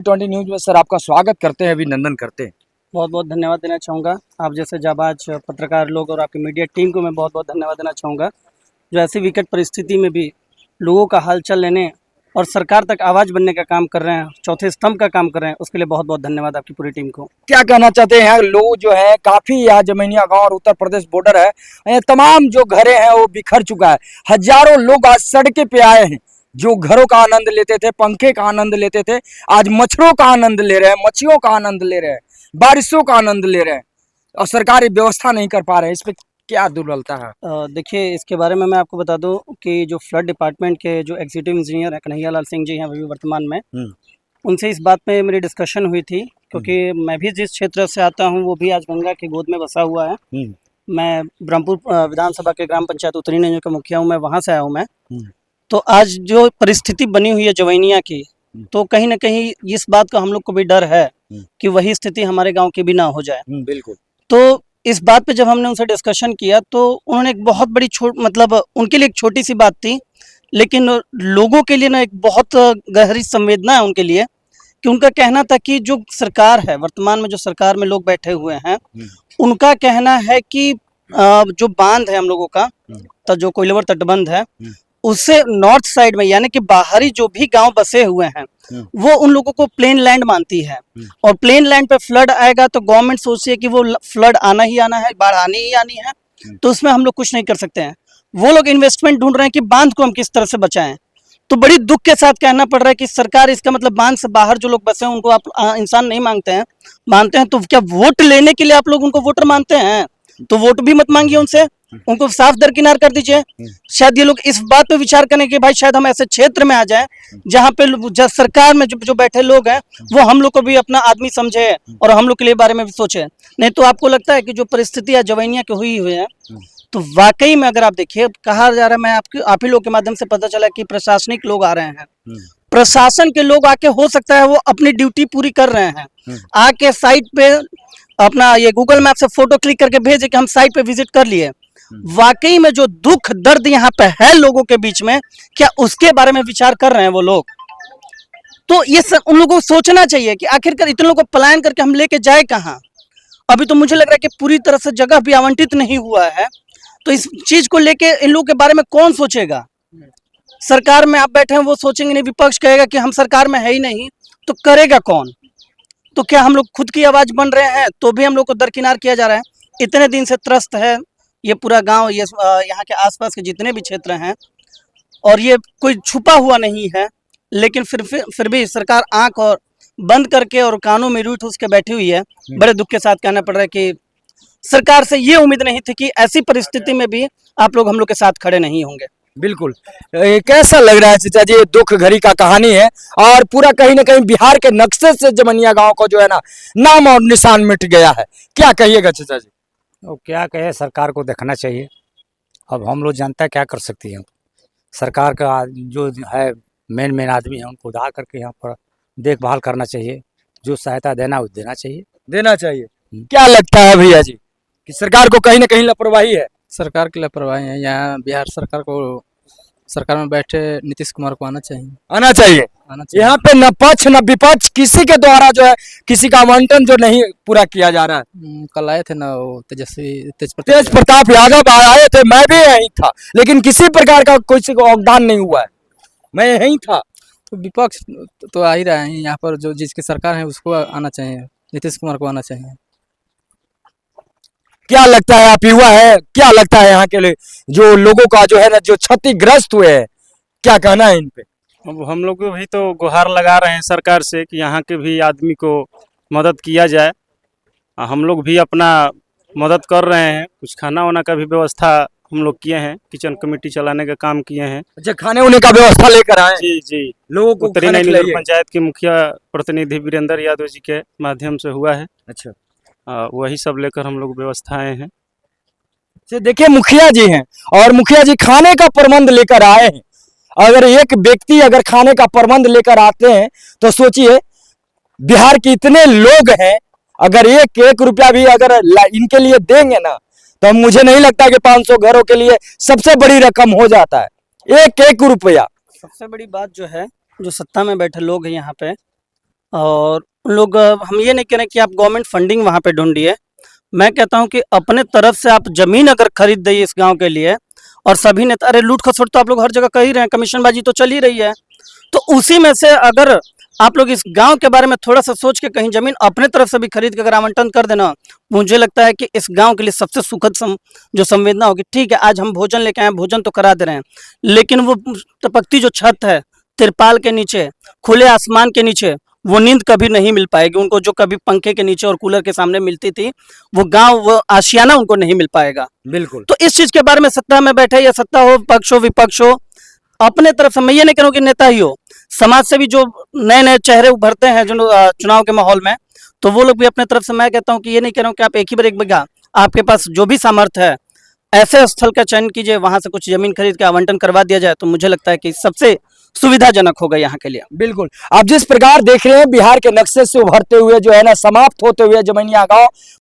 20 news में sir आपका स्वागत करते हैं, अभिनंदन करते हैं। बहुत बहुत धन्यवाद देना चाहूँगा। आप जैसे जाबाज पत्रकार लोग और आपकी मीडिया टीम को मैं बहुत बहुत धन्यवाद देना चाहूँगा, जो ऐसी विकट परिस्थिति में भी लोगों का हालचाल लेने और सरकार तक आवाज़ बनने का काम कर रहे हैं, चौथे स्तंभ का काम कर रहे हैं। उसके लिए बहुत बहुत धन्यवाद आपकी पूरी टीम को। क्या कहना चाहते हैं लोग जो है, काफी यहाँ जमैनिया गांव और उत्तर प्रदेश बॉर्डर है, ये तमाम जो घरें हैं वो बिखर चुका है। हजारों लोग आज सड़के पे आए हैं, जो घरों का आनंद लेते थे, पंखे का आनंद लेते थे, आज मच्छरों का आनंद ले रहे हैं, मच्छियों का आनंद ले रहे हैं, बारिशों का आनंद ले रहे हैं और सरकारी व्यवस्था नहीं कर पा रहे हैं। इस पे क्या दुर्बलता है? देखिए, इसके बारे में मैं आपको बता दूं कि जो फ्लड डिपार्टमेंट के जो एग्जीक्यूटिव इंजीनियर हैं कन्हैया लाल सिंह जी हैं अभी वर्तमान में, उनसे इस बात पे मेरी डिस्कशन हुई थी, क्योंकि मैं भी जिस क्षेत्र से आता हूं वो भी आज गंगा की गोद में बसा हुआ है। मैं ब्रह्मपुर विधानसभा के ग्राम पंचायत उत्तरी नैनी का मुखिया हूँ, मैं वहाँ से आया हूँ मैं। तो आज जो परिस्थिति बनी हुई है जवैनिया की, तो कहीं ना कहीं इस बात का हम लोग को भी डर है कि वही स्थिति हमारे गांव की भी ना हो जाए। बिल्कुल। तो इस बात पे जब हमने उनसे डिस्कशन किया तो उन्होंने एक बहुत बड़ी मतलब उनके लिए एक छोटी सी बात थी, लेकिन लोगों के लिए ना एक बहुत गहरी संवेदना है उनके लिए, कि उनका कहना था कि जो सरकार है वर्तमान में, जो सरकार में लोग बैठे हुए हैं, उनका कहना है कि जो बांध है हम लोगों का, तो जो कोइलवर तटबंध है, उससे नॉर्थ साइड में यानी कि बाहरी जो भी गांव बसे हुए हैं वो उन लोगों को प्लेन लैंड मानती है, और प्लेन लैंड पे फ्लड आएगा तो गवर्नमेंट सोचती है कि वो फ्लड आना ही आना है, बाढ़ आनी ही आनी है, तो उसमें हम लोग कुछ नहीं कर सकते हैं। वो लोग इन्वेस्टमेंट ढूंढ रहे हैं कि बांध को हम किस तरह से बचाएं। तो बड़ी दुख के साथ कहना पड़ रहा है कि सरकार, इसका मतलब बांध से बाहर जो लोग बसे हैं उनको आप इंसान नहीं मांगते हैं, मानते हैं तो क्या वोट लेने के लिए आप लोग उनको वोटर मानते हैं? तो वोट भी मत मांगिए उनसे, उनको साफ दरकिनार कर दीजिए। शायद ये लोग इस बात पे विचार करें कि भाई शायद हम ऐसे क्षेत्र में आ जाएं जहां पे सरकार में जो बैठे लोग हैं वो हम लोग को भी अपना आदमी समझे और हम लोग के लिए बारे में भी सोचे। नहीं तो आपको लगता है कि जो परिस्थिति है जवैनिया की हुई है, तो वाकई में अगर आप देखिए, कहा जा रहा है, मैं आप ही लोग के माध्यम से पता चला कि प्रशासनिक लोग आ रहे हैं, प्रशासन के लोग आके हो सकता है वो अपनी ड्यूटी पूरी कर रहे हैं, आके साइट पे अपना ये गूगल मैप से फोटो क्लिक करके भेजे कि हम साइट पे विजिट कर लिए। वाकई में जो दुख दर्द यहाँ पे है लोगों के बीच में, क्या उसके बारे में विचार कर रहे हैं वो लोग? तो ये उन लोगों को सोचना चाहिए कि आखिरकार इतने लोगों को पलायन करके हम लेके जाए कहाँ। अभी तो मुझे लग रहा है कि पूरी तरह से जगह भी आवंटित नहीं हुआ है, तो इस चीज को लेके इन लोगों के बारे में कौन सोचेगा? सरकार में आप बैठे हैं वो सोचेंगे नहीं, विपक्ष कहेगा कि हम सरकार में है ही नहीं, तो करेगा कौन? तो क्या हम लोग खुद की आवाज बन रहे हैं तो भी हम लोग को दरकिनार किया जा रहा है? इतने दिन से त्रस्त है ये पूरा गांव, ये यहाँ के आसपास के जितने भी क्षेत्र हैं, और ये कोई छुपा हुआ नहीं है, लेकिन फिर भी सरकार आंख और बंद करके और कानों में रूठ उसके बैठी हुई है। बड़े दुख के साथ कहना पड़ रहा है कि सरकार से ये उम्मीद नहीं थी कि ऐसी परिस्थिति में भी आप लोग हम लोग के साथ खड़े नहीं होंगे। बिल्कुल। कैसा लग रहा है चाचा जी? दुख घड़ी का कहानी है और पूरा कहीं ना कहीं बिहार के नक्शे से जमैनिया गांव को जो है ना नाम और निशान मिट गया है। क्या कहिएगा चाचा जी? तो क्या कहे, सरकार को देखना चाहिए। अब हम लोग जनता क्या कर सकती है? सरकार का जो है मेन आदमी है उनको उठा करके यहाँ पर देखभाल करना चाहिए, जो सहायता देना देना चाहिए। क्या लगता है भैया जी कि सरकार को कहीं ना कहीं लापरवाही है? सरकार की लापरवाही है। यहाँ बिहार सरकार को, सरकार में बैठे नीतीश कुमार को आना चाहिए। यहाँ पे न पक्ष न विपक्ष, किसी के द्वारा जो है किसी का आवंटन जो नहीं पूरा किया जा रहा है। कल आए थे ना वो तेज प्रताप यादव आए थे, मैं भी यहीं था, लेकिन किसी प्रकार का कोई योगदान नहीं हुआ है, मैं यहीं था। तो विपक्ष तो आ ही रहा है यहाँ पर, जो जिसकी सरकार है उसको आना चाहिए, नीतीश कुमार को आना चाहिए। क्या लगता है, आप युवा है, क्या लगता है यहाँ के लिए जो लोगों का जो है ना जो क्षतिग्रस्त हुए हैं, क्या कहना है इन पे? अब हम लोग भी तो गुहार लगा रहे हैं सरकार से कि यहाँ के भी आदमी को मदद किया जाए। हम लोग भी अपना मदद कर रहे हैं, कुछ खाना वाना का भी व्यवस्था हम लोग किए हैं, किचन कमेटी चलाने का काम किए हैं। अच्छा, खाने वाने का व्यवस्था लेकर आए? जी लोगों को उत्तरी नैनी पंचायत के मुखिया प्रतिनिधि वीरेंद्र यादव जी के माध्यम से हुआ है। अच्छा, वही सब लेकर हम लोग व्यवस्थाएं हैं। देखिए मुखिया जी हैं और मुखिया जी खाने का प्रबंध लेकर आए हैं। अगर एक व्यक्ति अगर खाने का प्रबंध लेकर आते हैं तो सोचिए बिहार के इतने लोग हैं, अगर एक रुपया भी अगर इनके लिए देंगे ना तो मुझे नहीं लगता कि 500 घरों के लिए सबसे बड़ी रकम हो जाता है एक रुपया। सबसे बड़ी बात जो है, जो सत्ता में बैठे लोग हैं यहाँ पे, और उन लोग हम ये नहीं कह रहे कि आप गवर्नमेंट फंडिंग वहाँ पे ढूंढिए। मैं कहता हूँ कि अपने तरफ से आप जमीन अगर खरीद दइए इस गांव के लिए, और सभी नेता, अरे लूट खसोट तो आप लोग हर जगह कर ही रहे हैं, कमीशनबाजी तो चल ही रही है, तो उसी में से अगर आप लोग इस गांव के बारे में थोड़ा सा सोच के कहीं जमीन अपने तरफ से भी खरीद के अगर आवंटन कर देना, मुझे लगता है कि इस गांव के लिए सबसे सुखद जो संवेदना होगी। ठीक है, आज हम भोजन लेके आए, भोजन तो करा दे रहे हैं, लेकिन वो टपकती जो छत है तिरपाल के नीचे, खुले आसमान के नीचे, वो नींद कभी नहीं मिल पाएगी उनको, जो कभी पंखे के नीचे और कूलर के सामने मिलती थी, वो गांव, वो आशियाना उनको नहीं मिल पाएगा। बिल्कुल। तो इस चीज के बारे में सत्ता में बैठे या सत्ता हो, पक्ष हो, विपक्ष हो, अपने तरफ से, मैं ये नहीं कह रहा हूं कि नेता ही हो, समाज से भी जो नए नए चेहरे उभरते हैं जो चुनाव के माहौल में, तो वो लोग भी अपने तरफ से, मैं कहता हूं कि ये नहीं कह रहा हूं कि आप एक ही बार एक बीघा, आपके पास जो भी सामर्थ्य है ऐसे स्थल का चयन कीजिए, वहां से कुछ जमीन खरीद के आवंटन करवा दिया जाए, तो मुझे लगता है कि सबसे सुविधाजनक होगा यहाँ के लिए। बिल्कुल। आप जिस प्रकार देख रहे हैं बिहार के नक्शे से उभरते हुए जो है ना, समाप्त होते हुए जमैनिया गांव,